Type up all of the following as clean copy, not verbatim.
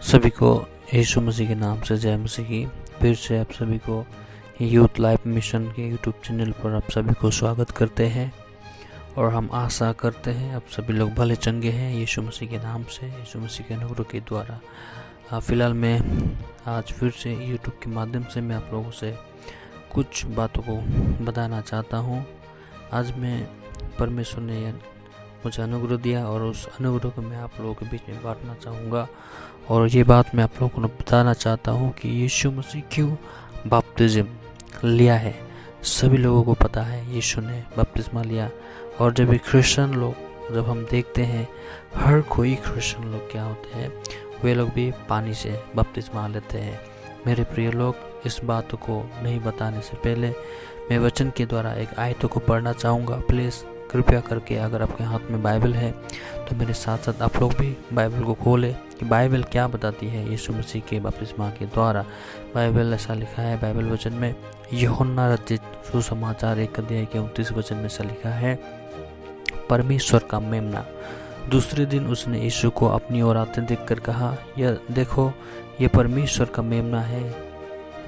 सभी को यीशु मसीह के नाम से जय मसीह की। फिर से आप सभी को यूथ लाइफ मिशन के यूट्यूब चैनल पर आप सभी को स्वागत करते हैं और हम आशा करते हैं आप सभी लोग भले चंगे हैं यीशु मसीह के नाम से, यीशु मसीह के अनुग्रह के द्वारा। फिलहाल मैं आज फिर से यूट्यूब के माध्यम से मैं आप लोगों से कुछ बातों को बताना चाहता हूँ। आज मैं परमेश्वर ने मुझे अनुग्रह दिया और उस अनुग्रह को मैं आप लोगों के बीच में बांटना चाहूँगा। और ये बात मैं आप लोगों को बताना चाहता हूँ कि यीशु मसीह क्यों बपतिस्म लिया है। सभी लोगों को पता है यीशु ने बपतिस्मा लिया। और जब भी क्रिश्चियन लोग जब हम देखते हैं, हर कोई क्रिश्चियन लोग क्या होते हैं, वे लोग भी पानी से बपतिस्मा लेते हैं। मेरे प्रिय लोग, इस बात को नहीं बताने से पहले मैं वचन के द्वारा एक आयतों को पढ़ना चाहूँगा। प्लीज़ कृपया करके अगर आपके हाथ में बाइबल है तो मेरे साथ साथ आप लोग भी बाइबल को खोलें कि बाइबल क्या बताती है यीशु मसीह के बपतिस्मा के द्वारा। बाइबल ऐसा लिखा है, बाइबल वचन में यूहन्ना रचित सुसमाचार 1 अध्याय के 29 वचन में ऐसा लिखा है, परमेश्वर का मेमना। दूसरे दिन उसने यीशु को अपनी ओर आते देखकर कहा, यह देखो, यह परमेश्वर का मेमना है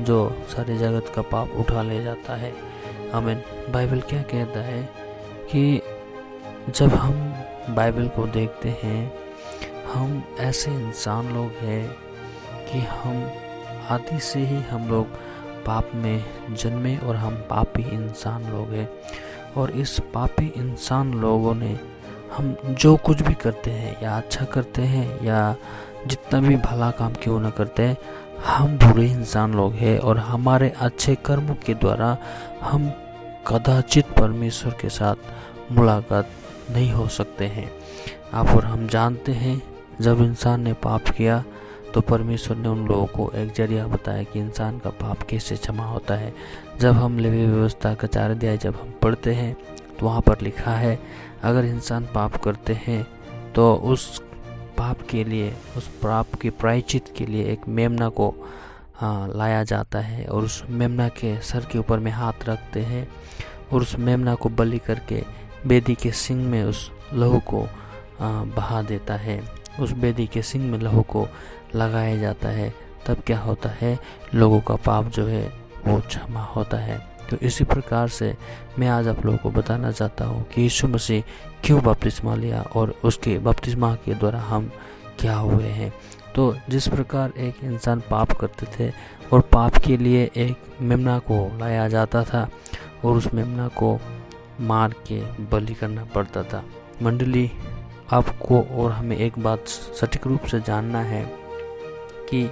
जो सारे जगत का पाप उठा ले जाता है। आमीन। बाइबल क्या कहता है कि जब हम बाइबल को देखते हैं, हम ऐसे इंसान लोग हैं कि हम आदि से ही हम लोग पाप में जन्मे और हम पापी इंसान लोग हैं। और इस पापी इंसान लोगों ने हम जो कुछ भी करते हैं या अच्छा करते हैं या जितना भी भला काम क्यों ना करते हैं, हम बुरे इंसान लोग हैं और हमारे अच्छे कर्मों के द्वारा हम कदाचित परमेश्वर के साथ मुलाकात नहीं हो सकते हैं। आप और हम जानते हैं, जब इंसान ने पाप किया तो परमेश्वर ने उन लोगों को एक जरिया बताया कि इंसान का पाप कैसे क्षमा होता है। जब हम लेवी व्यवस्था का 4 अध्याय जब हम पढ़ते हैं तो वहाँ पर लिखा है, अगर इंसान पाप करते हैं तो उस पाप के लिए, उस पाप के प्रायश्चित के लिए एक मेमना को लाया जाता है और उस मेमना के सर के ऊपर में हाथ रखते हैं और उस मेमना को बलि करके बेदी के सिंग में उस लहू को बहा देता है। उस बेदी के सिंग में लहू को लगाया जाता है। तब क्या होता है, लोगों का पाप जो है वो क्षमा होता है। तो इसी प्रकार से मैं आज आप लोगों को बताना चाहता हूँ कि यीशु मसीह क्यों बपतिस्मा लिया और उसके बपतिस्मा के द्वारा हम क्या हुए हैं। तो जिस प्रकार एक इंसान पाप करते थे और पाप के लिए एक मेमना को लाया जाता था और उस मेमना को मार के बलि करना पड़ता था। मंडली, आपको और हमें एक बात सटीक रूप से जानना है कि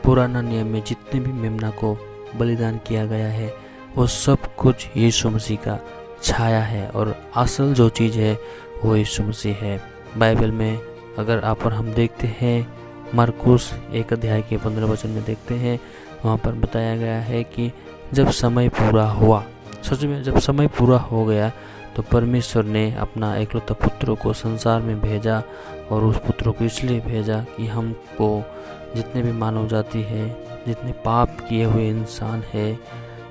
पुराना नियम में जितने भी मेमना को बलिदान किया गया है वो सब कुछ यीशु मसीह का छाया है और असल जो चीज़ है वो यीशु मसीह है। बाइबल में अगर आप और हम देखते हैं, मरकुस 1 अध्याय के 15 वचन में देखते हैं, वहाँ पर बताया गया है कि जब समय पूरा हुआ, सच में जब समय पूरा हो गया तो परमेश्वर ने अपना एकलौता पुत्र को संसार में भेजा। और उस पुत्र को इसलिए भेजा कि हमको, जितने भी मानव जाति है, जितने पाप किए हुए इंसान है,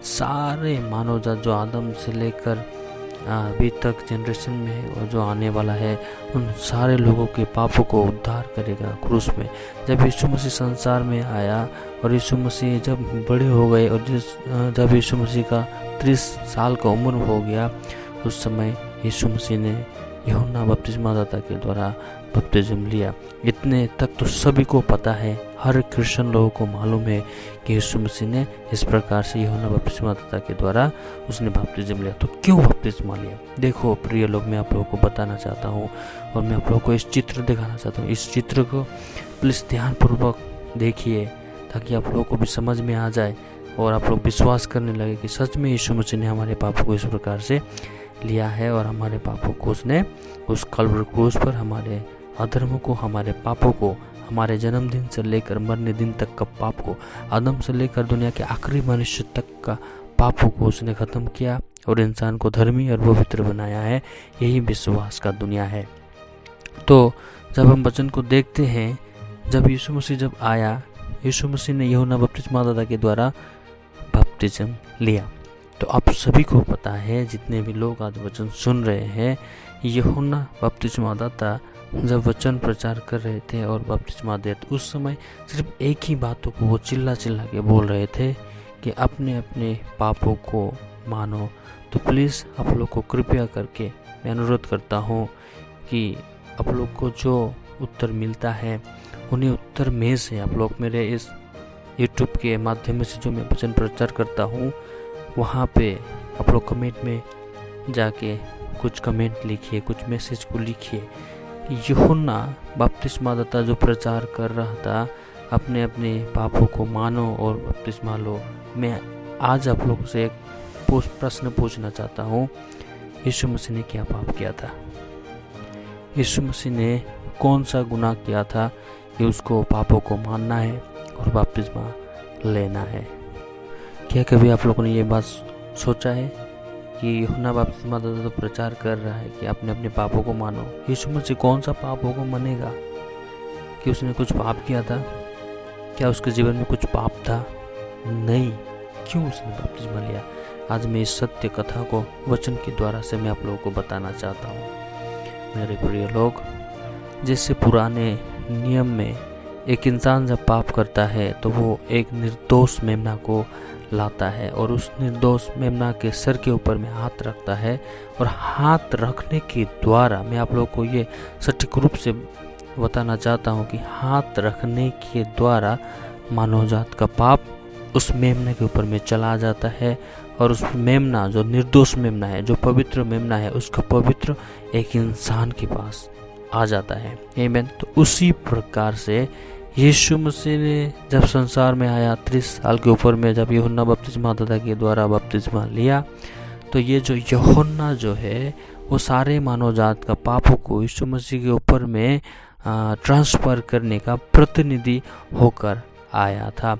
सारे मानव जात जो आदम से लेकर अभी तक जनरेशन में है और जो आने वाला है, उन सारे लोगों के पापों को उद्धार करेगा क्रूस में। जब यीशु मसीह संसार में आया और यीशु मसीह जब बड़े हो गए और जब यीशु मसीह का 30 साल का उम्र हो गया, उस समय यीशु मसीह ने यूहन्ना बपतिस्मादाता के द्वारा बपतिस्म लिया। इतने तक तो सभी को पता है, हर क्रिश्चियन लोगों को मालूम है कि यीशु मसीह ने इस प्रकार से यूहन्ना बपतिस्मादाता के द्वारा उसने बपतिस्म लिया। तो क्यों बपतिस्मा लिया? देखो प्रिय लोग, मैं आप लोगों को बताना चाहता हूँ और मैं आप लोगों को इस चित्र दिखाना चाहता हूँ। इस चित्र को प्लीज़ ध्यानपूर्वक देखिए ताकि आप लोगों को भी समझ में आ जाए और आप लोग विश्वास करने लगे कि सच में यीशु मसीह ने हमारे पापों को इस प्रकार से लिया है और हमारे पापों को उसने उस कल्वरी क्रूस पर, हमारे अधर्मों को, हमारे पापों को, हमारे जन्मदिन से लेकर मरने दिन तक का पाप को, आदम से लेकर दुनिया के आखिरी मनुष्य तक का पापों को उसने ख़त्म किया और इंसान को धर्मी और पवित्र बनाया है। यही विश्वास का दुनिया है। तो जब हम वचन को देखते हैं, जब यीशु मसीह जब आया, यीशु मसीह ने यूहन्ना बपतिस्मादाता के द्वारा बपतिस्म लिया। तो आप सभी को पता है, जितने भी लोग आज वचन सुन रहे हैं, यूहन्ना बपतिस्मादाता जब वचन प्रचार कर रहे थे और बपतिस्मा दे, उस समय सिर्फ एक ही बातों को वो चिल्ला चिल्ला के बोल रहे थे कि अपने अपने पापों को मानो। तो प्लीज़ आप लोग को कृपया करके मैं अनुरोध करता हूँ कि आप लोग को जो उत्तर मिलता है उन्हीं उत्तर में से आप लोग मेरे इस YouTube के माध्यम से जो मैं वचन प्रचार करता हूँ वहाँ पे आप लोग कमेंट में जाके कुछ कमेंट लिखिए, कुछ मैसेज को लिखिए कि यूहन्ना बपतिस्मादाता जो प्रचार कर रहा था अपने अपने पापों को मानो और बपतिस्मा लो। मैं आज आप लोगों से एक प्रश्न पूछना चाहता हूँ, यीशु मसीह ने क्या पाप किया था? यीशु मसीह ने कौन सा गुनाह किया था कि उसको पापों को मानना है और बपतिस्मा लेना है? क्या कभी आप लोगों ने ये बात सोचा है कि यूहन्ना बपतिस्मादाता तो प्रचार कर रहा है कि अपने अपने पापों को मानो, यीशु मसीह कौन सा पापों को मानेगा? कि उसने कुछ पाप किया था? क्या उसके जीवन में कुछ पाप था? नहीं। क्यों उसने बपतिस्मा लिया? आज मैं इस सत्य कथा को वचन के द्वारा से मैं आप लोगों को बताना चाहता हूँ। मेरे प्रिय लोग, जैसे पुराने नियम में एक इंसान जब पाप करता है तो वो एक निर्दोष मेमना को लाता है और उस निर्दोष मेमना के सर के ऊपर में हाथ रखता है, और हाथ रखने के द्वारा मैं आप लोगों को ये सटीक रूप से बताना चाहता हूँ कि हाथ रखने के द्वारा मानव जात का पाप उस मेमना के ऊपर में चला जाता है, और उस मेमना जो निर्दोष मेमना है, जो पवित्र मेमना है, उसका पवित्र एक इंसान के पास आ जाता है। आमीन। तो उसी प्रकार से यीशु मसीह ने जब संसार में आया 30 साल के ऊपर में, जब यूहन्ना बपतिस्मादाता के द्वारा बपतिस्मा लिया, तो ये जो यूहन्ना जो है वो सारे मानव जात का पापों को यीशु मसीह के ऊपर में ट्रांसफर करने का प्रतिनिधि होकर आया था।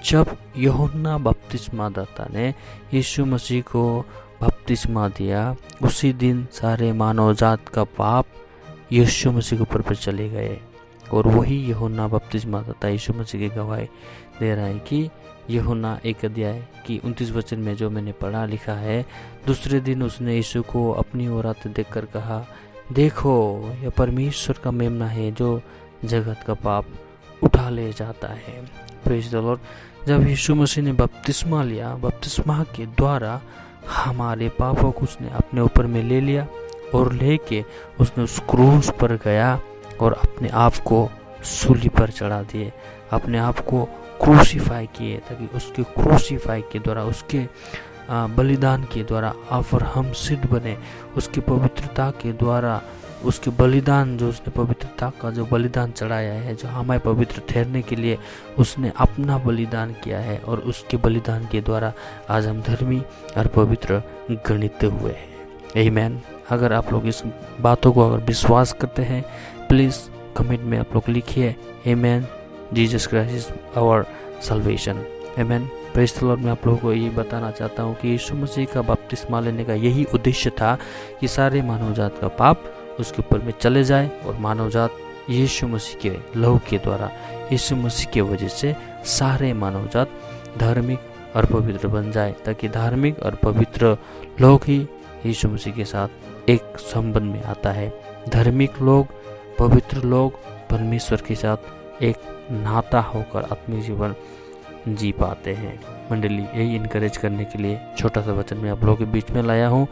जब यूहन्ना बपतिस्मादाता ने यीशु मसीह को बपतिस्मा दिया, उसी दिन सारे मानव जात का पाप यीशु मसीह के ऊपर पर चले गए। और वही यूहन्ना बपतिस्मादाता यीशु मसीह की गवाही दे रहा है कि यूहन्ना 1 अध्याय की 29 वचन में जो मैंने पढ़ा लिखा है, दूसरे दिन उसने यीशु को अपनी ओर आते देखकर कहा, देखो यह परमेश्वर का मेमना है जो जगत का पाप उठा ले जाता है। Praise the Lord. जब यीशु मसीह ने बपतिस्मा लिया, बपतिस्मा के द्वारा हमारे पापों को उसने अपने ऊपर में ले लिया, और लेके उसने उस क्रूस पर गया और अपने आप को सूली पर चढ़ा दिए, अपने आप को क्रूसीफाई किए, ताकि उसके क्रूसीफाई के द्वारा, उसके बलिदान के द्वारा आप और हम सिद्ध बने। उसकी पवित्रता के द्वारा, उसके बलिदान, जो उसने पवित्रता का जो बलिदान चढ़ाया है, जो हमें पवित्र ठहरने के लिए उसने अपना बलिदान किया है, और उसके बलिदान के द्वारा आज हम धर्मी और पवित्र गणित हुए हैं। आमीन। अगर आप लोग इस बातों को अगर विश्वास करते हैं, प्लीज़ कमेंट में आप लोग लिखिए, amen, Jesus Christ is our salvation. Amen. Praise the Lord. मैं आप लोगों को ये बताना चाहता हूँ कि यीशु मसीह का बपतिस्मा लेने का यही उद्देश्य था कि सारे मानव जात का पाप उसके ऊपर में चले जाए, और मानव जात यीशु मसीह के लहू के द्वारा, यीशु मसीह की वजह से सारे मानव जात धार्मिक और पवित्र बन जाए, ताकि धार्मिक और पवित्र लोग ही यीशु मसीह के साथ एक संबंध में आता है। धार्मिक लोग, पवित्र लोग परमेश्वर के साथ एक नाता होकर आत्मिक जीवन जी पाते हैं। मंडली, यही इनकरेज करने के लिए छोटा सा वचन मैं आप लोगों के बीच में लाया हूँ।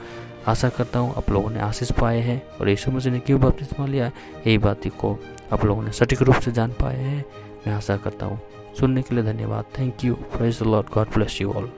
आशा करता हूँ आप लोगों ने आशीष पाए हैं, और यीशु मसीह ने क्यों बपतिस्मा लिया, यही बात को आप लोगों ने सटीक रूप से जान पाए हैं। मैं आशा करता हूँ। सुनने के लिए धन्यवाद। Thank you. Praise the Lord. God bless you all.